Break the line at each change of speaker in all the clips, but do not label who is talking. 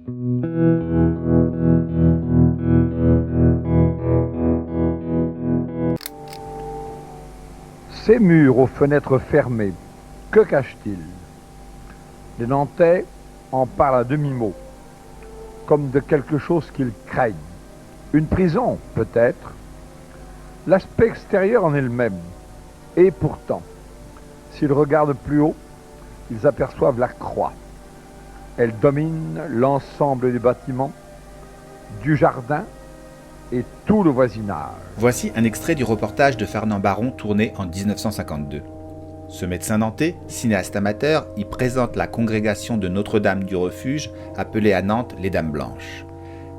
Ces murs aux fenêtres fermées, que cachent-ils? Les Nantais en parlent à demi-mot, comme de quelque chose qu'ils craignent. Une prison, peut-être. L'aspect extérieur en est le même. Et pourtant, s'ils regardent plus haut, ils aperçoivent la croix. Elle domine l'ensemble du bâtiment, du jardin et tout le voisinage.
Voici un extrait du reportage de Fernand Baron tourné en 1952. Ce médecin nantais, cinéaste amateur, y présente la congrégation de Notre-Dame du Refuge, appelée à Nantes les Dames Blanches.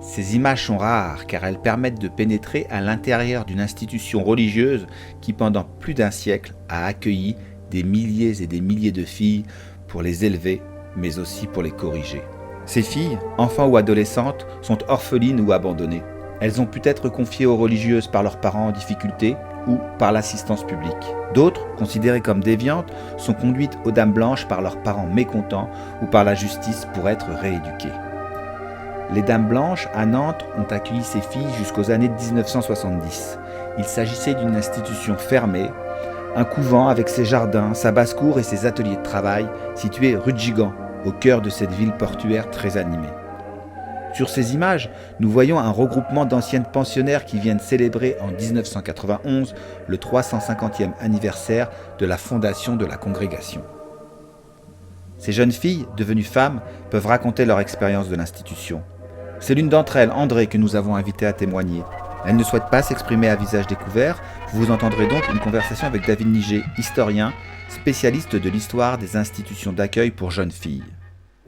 Ces images sont rares car elles permettent de pénétrer à l'intérieur d'une institution religieuse qui pendant plus d'un siècle a accueilli des milliers et des milliers de filles pour les élever, mais aussi pour les corriger. Ces filles, enfants ou adolescentes, sont orphelines ou abandonnées. Elles ont pu être confiées aux religieuses par leurs parents en difficulté ou par l'assistance publique. D'autres, considérées comme déviantes, sont conduites aux Dames Blanches par leurs parents mécontents ou par la justice pour être rééduquées. Les Dames Blanches, à Nantes, ont accueilli ces filles jusqu'aux années 1970. Il s'agissait d'une institution fermée, un couvent avec ses jardins, sa basse-cour et ses ateliers de travail, situés rue de Gigant, au cœur de cette ville portuaire très animée. Sur ces images, nous voyons un regroupement d'anciennes pensionnaires qui viennent célébrer en 1991 le 350e anniversaire de la fondation de la congrégation. Ces jeunes filles, devenues femmes, peuvent raconter leur expérience de l'institution. C'est l'une d'entre elles, André, que nous avons invitée à témoigner. Elle ne souhaite pas s'exprimer à visage découvert. Vous entendrez donc une conversation avec David Niger, historien, spécialiste de l'histoire des institutions d'accueil pour jeunes filles.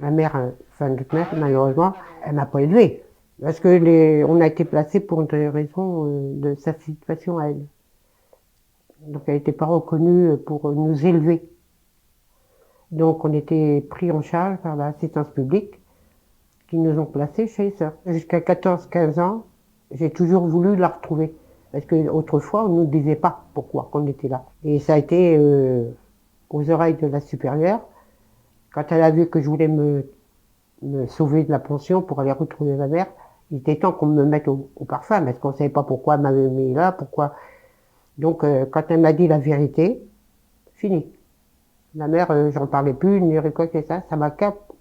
Ma mère, notre mère, malheureusement, elle m'a pas élevée. Parce que on a été placés pour des raisons de sa situation à elle. Donc elle n'était pas reconnue pour nous élever. Donc on était pris en charge par l'assistance publique qui nous ont placés chez les sœurs. Jusqu'à 14-15 ans, j'ai toujours voulu la retrouver. Parce qu'autrefois, on ne nous disait pas pourquoi qu'on était là. Et ça a été aux oreilles de la supérieure. Quand elle a vu que je voulais me sauver de la pension pour aller retrouver ma mère, il était temps qu'on me mette au parfum, parce qu'on ne savait pas pourquoi elle m'avait mis là, pourquoi. Donc, quand elle m'a dit la vérité, fini. La mère, j'en parlais plus, ni récolter ça m'a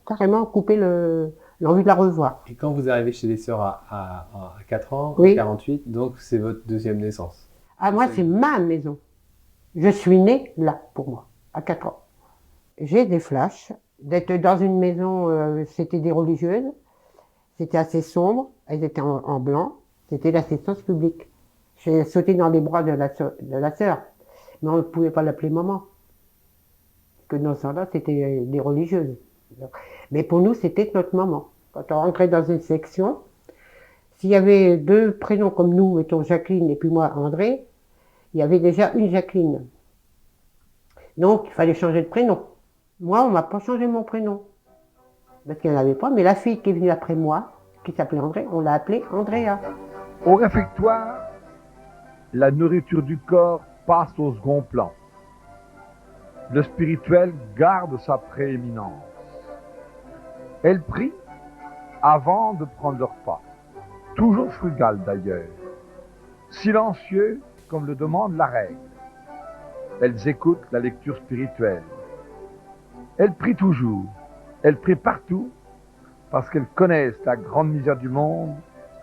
carrément coupé l'envie de la revoir.
Et quand vous arrivez chez les sœurs à 4 ans,
oui.
48, donc c'est votre deuxième naissance.
Ah, moi, c'est ma maison. Je suis née là, pour moi, à 4 ans. J'ai des flashs d'être dans une maison, c'était des religieuses, c'était assez sombre, elles étaient en blanc, c'était l'assistance publique. J'ai sauté dans les bras de la sœur, mais on ne pouvait pas l'appeler maman. Que dans ce temps-là, c'était des religieuses. Mais pour nous, c'était notre maman. Quand on rentrait dans une section, s'il y avait deux prénoms comme nous, mettons Jacqueline et puis moi André, il y avait déjà une Jacqueline. Donc, il fallait changer de prénom. Moi, on m'a pas changé mon prénom. Parce qu'il n'y en avait pas, mais la fille qui est venue après moi, qui s'appelait André, on l'a appelée Andrea.
Au réfectoire, la nourriture du corps passe au second plan. Le spirituel garde sa prééminence. Elle prie avant de prendre le repas. Toujours frugal d'ailleurs. Silencieux comme le demande la règle. Elles écoutent la lecture spirituelle. Elles prient toujours. Elles prient partout parce qu'elles connaissent la grande misère du monde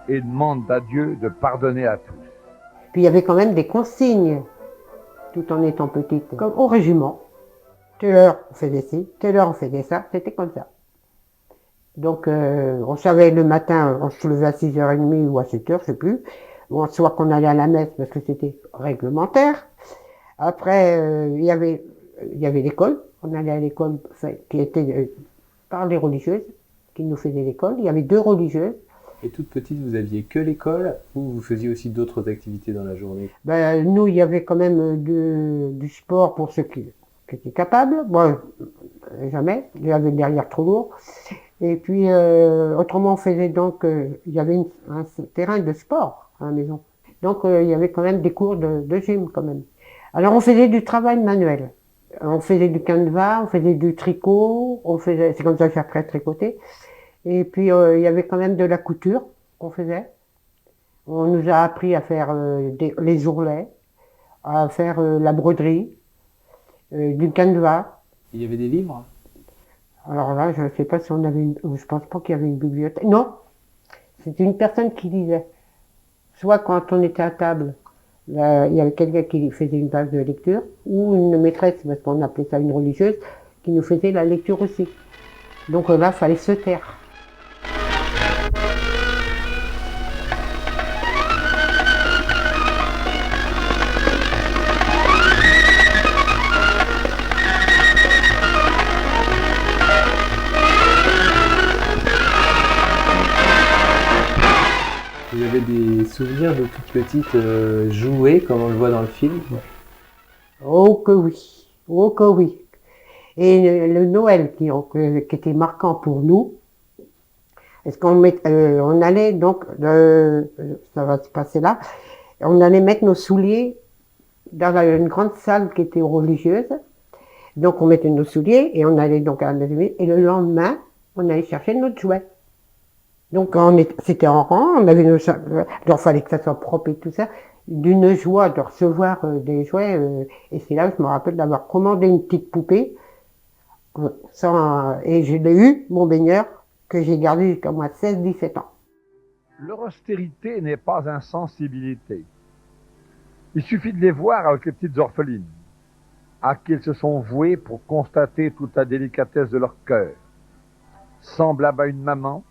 et demandent à Dieu de pardonner à tous.
Puis il y avait quand même des consignes, tout en étant petite, comme au régiment. Telle heure on faisait ci, telle heure on faisait ça, c'était comme ça. Donc on savait le matin, on se levait à 6h30 ou à 7h, je sais plus. Bon, soit qu'on allait à la messe parce que c'était réglementaire. Après, il y avait l'école. On allait à l'école qui était par les religieuses qui nous faisaient l'école. Il y avait 2 religieuses.
Et toute petite, vous aviez que l'école ou vous faisiez aussi d'autres activités dans la journée?
Nous, il y avait quand même du sport pour ceux qui étaient capables. Moi, jamais. J'avais derrière trop lourd. Et puis, autrement, on faisait donc, il y avait un terrain de sport à la maison. Donc, il y avait quand même des cours de gym quand même. Alors, on faisait du travail manuel. On faisait du canevas, on faisait du tricot, c'est comme ça que j'ai appris à tricoter. Et puis, il y avait quand même de la couture qu'on faisait. On nous a appris à faire les ourlets, à faire la broderie, du canevas.
Il y avait des livres?
Alors là, je ne sais pas si on avait je pense pas qu'il y avait une bibliothèque. Non, c'était une personne qui lisait. Soit quand on était à table, là, il y avait quelqu'un qui faisait une page de lecture, ou une maîtresse, parce qu'on appelait ça une religieuse, qui nous faisait la lecture aussi. Donc là, il fallait se taire.
Vous avez des souvenirs de toute petite jouer, comme on le voit dans le film?
Oh que oui, oh que oui. Et le Noël qui était marquant pour nous, est-ce on allait donc, ça va se passer là, on allait mettre nos souliers dans une grande salle qui était religieuse. Donc on mettait nos souliers et on allait donc à la maison et le lendemain, on allait chercher notre jouet. Donc c'était en rang, on avait nos, alors fallait que ça soit propre et tout ça, d'une joie de recevoir des jouets. Et c'est là que je me rappelle d'avoir commandé une petite poupée, et je l'ai eu, mon baigneur, que j'ai gardé jusqu'à moi 16-17 ans.
Leur austérité n'est pas insensibilité. Il suffit de les voir avec les petites orphelines, à qui ils se sont voués pour constater toute la délicatesse de leur cœur, semblable à une maman,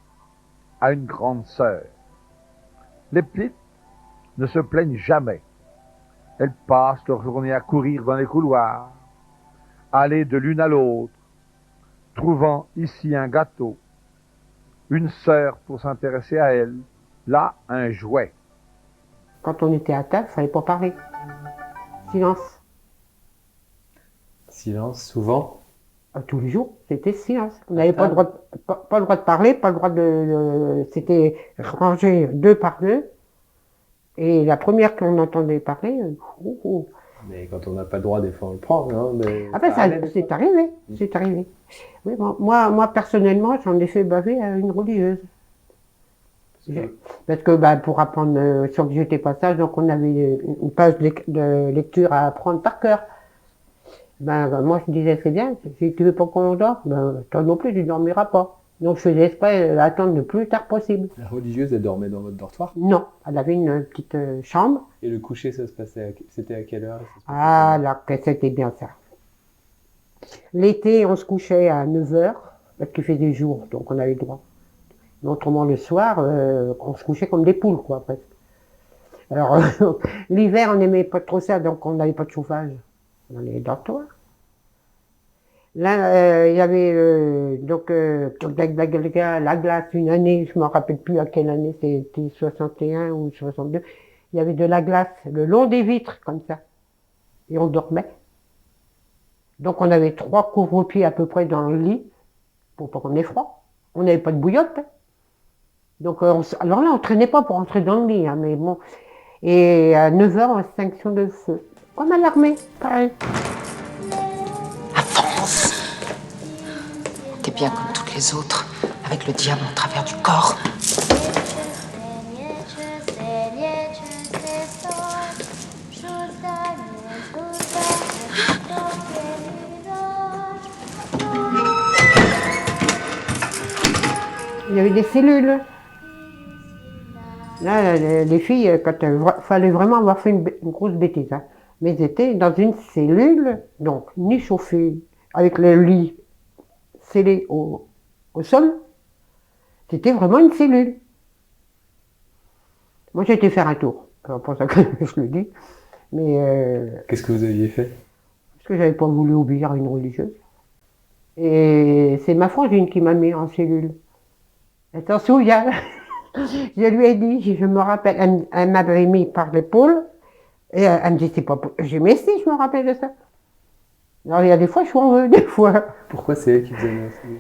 à une grande sœur. Les petites ne se plaignent jamais. Elles passent leur journée à courir dans les couloirs, aller de l'une à l'autre, trouvant ici un gâteau, une sœur pour s'intéresser à elle, là un jouet.
Quand on était à table, il fallait pas parler. Silence.
Silence, souvent.
Tous les jours, c'était silence. On n'avait pas le droit pas le droit de parler, pas le droit c'était rangé deux par deux. Et la première qu'on entendait parler,
Mais quand on n'a pas le droit, des fois on le prend, non? Mais
après, c'est arrivé, c'est arrivé. Oui, moi, personnellement, j'en ai fait baver à une religieuse. Parce que, pour apprendre sur le jeté passage, donc on avait une page de lecture à apprendre par cœur. Moi, je disais, c'est bien, si tu veux pas qu'on dort, toi non plus, tu ne dormiras pas. Donc, je faisais exprès d'attendre le plus tard possible.
La religieuse, elle dormait dans votre dortoir?
Non, elle avait une petite chambre.
Et le coucher, ça se passait c'était à quelle heure?
Ah, là, c'était bien ça. L'été, on se couchait à 9h, parce qu'il faisait jour, donc on avait le droit. Mais autrement, le soir, on se couchait comme des poules, quoi, presque. Alors, l'hiver, on n'aimait pas trop ça, donc on n'avait pas de chauffage dans les dortoirs. Là, il y avait la glace une année, je ne me rappelle plus à quelle année, c'était 61 ou 62. Il y avait de la glace le long des vitres, comme ça. Et on dormait. Donc on avait 3 couvre-pieds à peu près dans le lit, pour pas qu'on ait froid. On n'avait pas de bouillotte. Hein. Donc, alors là, on traînait pas pour entrer dans le lit, hein, mais bon. Et à 9h, extinction de feu. Comme à l'armée, pareil.
Avance! T'es bien comme toutes les autres, avec le diable au travers du corps.
Il y avait des cellules. Là, les filles, quand fallait vraiment avoir fait une grosse bêtise, hein. Mais elles étaient dans une cellule, donc ni chauffée, avec le lit scellé au sol. C'était vraiment une cellule. Moi, j'ai été faire un tour. C'est pour ça que je le dis. Mais
Qu'est-ce que vous aviez fait?
parce que j'avais pas voulu obéir à une religieuse. Et c'est ma frangine qui m'a mis en cellule. Elle s'en souvient. Je lui ai dit, je me rappelle, elle m'avait mis par l'épaule, et elle me dit, c'est pas pour... J'ai dit, mais si, je me rappelle de ça. Alors, il y a des fois, je suis en veux, des fois.
Pourquoi c'est elle qui vous a mis en cellule?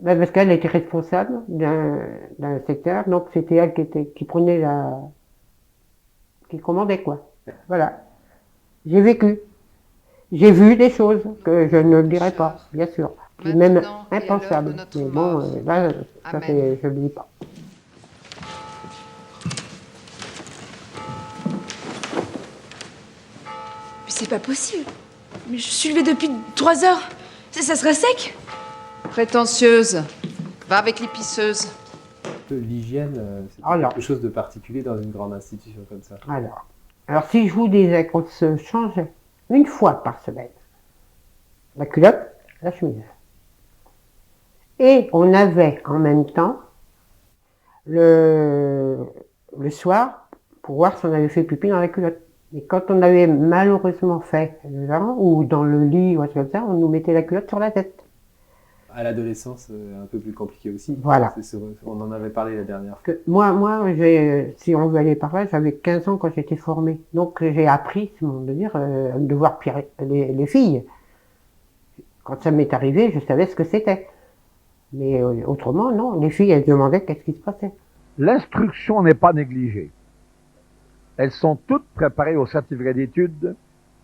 Parce qu'elle était responsable d'un secteur, donc c'était elle qui prenait qui commandait, quoi. Voilà. J'ai vécu. J'ai vu des choses que je ne dirai pas, bien sûr. C'est même
Maintenant et à l'heure de
impensable.
notre
Mais bon,
mort.
là, ça,
Amen.
je ne le dis pas.
Mais c'est pas possible. Mais je suis levée depuis 3 heures. Ça serait sec?
Prétentieuse. Va avec l'épiceuse.
L'hygiène, c'est
Alors.
quelque chose de particulier dans une grande institution comme ça.
Alors si je vous disais qu'on se changeait une fois par semaine, la culotte, la chemise. Et on avait en même temps le soir pour voir si on avait fait pipi dans la culotte. Et quand on avait malheureusement fait ou dans le lit ou un truc comme ça, on nous mettait la culotte sur la tête.
À l'adolescence, un peu plus compliqué aussi.
Voilà.
On en avait parlé la dernière fois.
Moi, si on veut aller par là, j'avais 15 ans quand j'étais formée. Donc j'ai appris, c'est mon de dire, de voir les filles. Quand ça m'est arrivé, je savais ce que c'était. Mais autrement, non. Les filles, elles demandaient qu'est-ce qui se passait.
L'instruction n'est pas négligée. Elles sont toutes préparées au certificat d'études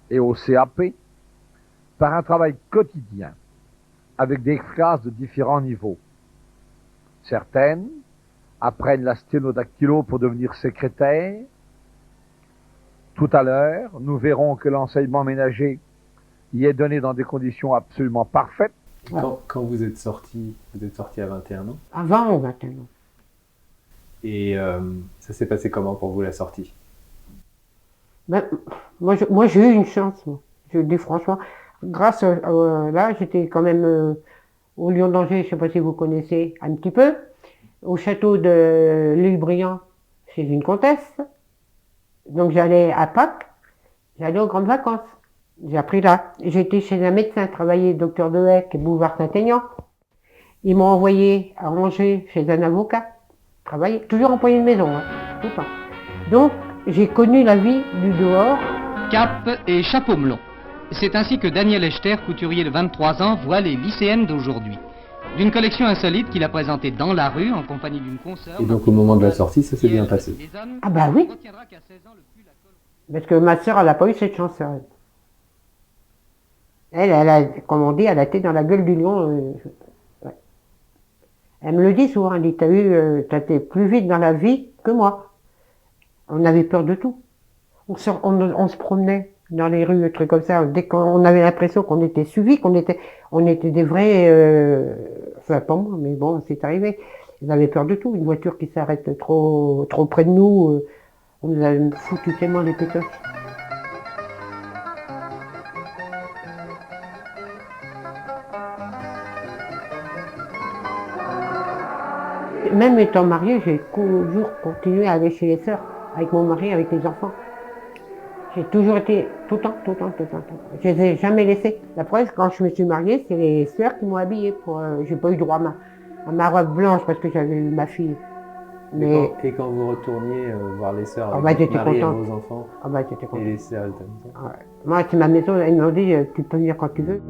et au CAP par un travail quotidien avec des classes de différents niveaux. Certaines apprennent la sténodactylo pour devenir secrétaire. Tout à l'heure, nous verrons que l'enseignement ménager y est donné dans des conditions absolument parfaites.
Quand vous êtes sorti à 21 ans.
Avant 21 ans.
Et ça s'est passé comment pour vous la sortie?
Ben, moi j'ai eu une chance, moi. Je le dis franchement. Grâce là, j'étais quand même au Lion d'Angers, je ne sais pas si vous connaissez un petit peu, au château de l'île Briand, chez une comtesse. Donc j'allais à Pâques, j'allais aux grandes vacances. J'ai appris là. J'étais chez un médecin, travaillé docteur Dehec, boulevard Saint-Aignan. Ils m'ont envoyé à Angers chez un avocat, travailler, toujours employé de maison, hein, tout le temps. Donc j'ai connu la vie du dehors.
Cap et chapeau melon. C'est ainsi que Daniel Echter, couturier de 23 ans, voit les lycéennes d'aujourd'hui. D'une collection insolite qu'il a présentée dans la rue en compagnie d'une consoeur.
Et donc au moment de la sortie, ça s'est bien passé.
Ah bah oui. Parce que ma sœur, elle n'a pas eu cette chance. Elle a, comme on dit, elle a été dans la gueule du lion. Ouais. Elle me le dit souvent, elle dit, t'as été plus vite dans la vie que moi. On avait peur de tout. On se promenait dans les rues, des trucs comme ça. Dès qu'on avait l'impression qu'on était suivis, on était des vrais, enfin pas moi, mais bon, c'est arrivé. Ils avaient peur de tout. Une voiture qui s'arrête trop près de nous, on nous a foutu tellement les pétoches. Même étant mariée, j'ai toujours continué à aller chez les sœurs, avec mon mari, avec les enfants. J'ai toujours été tout le temps. Je les ai jamais laissés. La preuve, quand je me suis mariée, c'est les sœurs qui m'ont habillée. J'ai pas eu droit à ma robe blanche parce que j'avais eu ma fille. Mais
Et quand vous retourniez voir les sœurs
bah,
avec
j'étais
votre mari et
contente.
vos enfants,
j'étais contente.
et les sœurs étaient comme ça.
Ouais. Moi, c'est ma maison, ils m'ont dit, tu peux venir quand tu veux.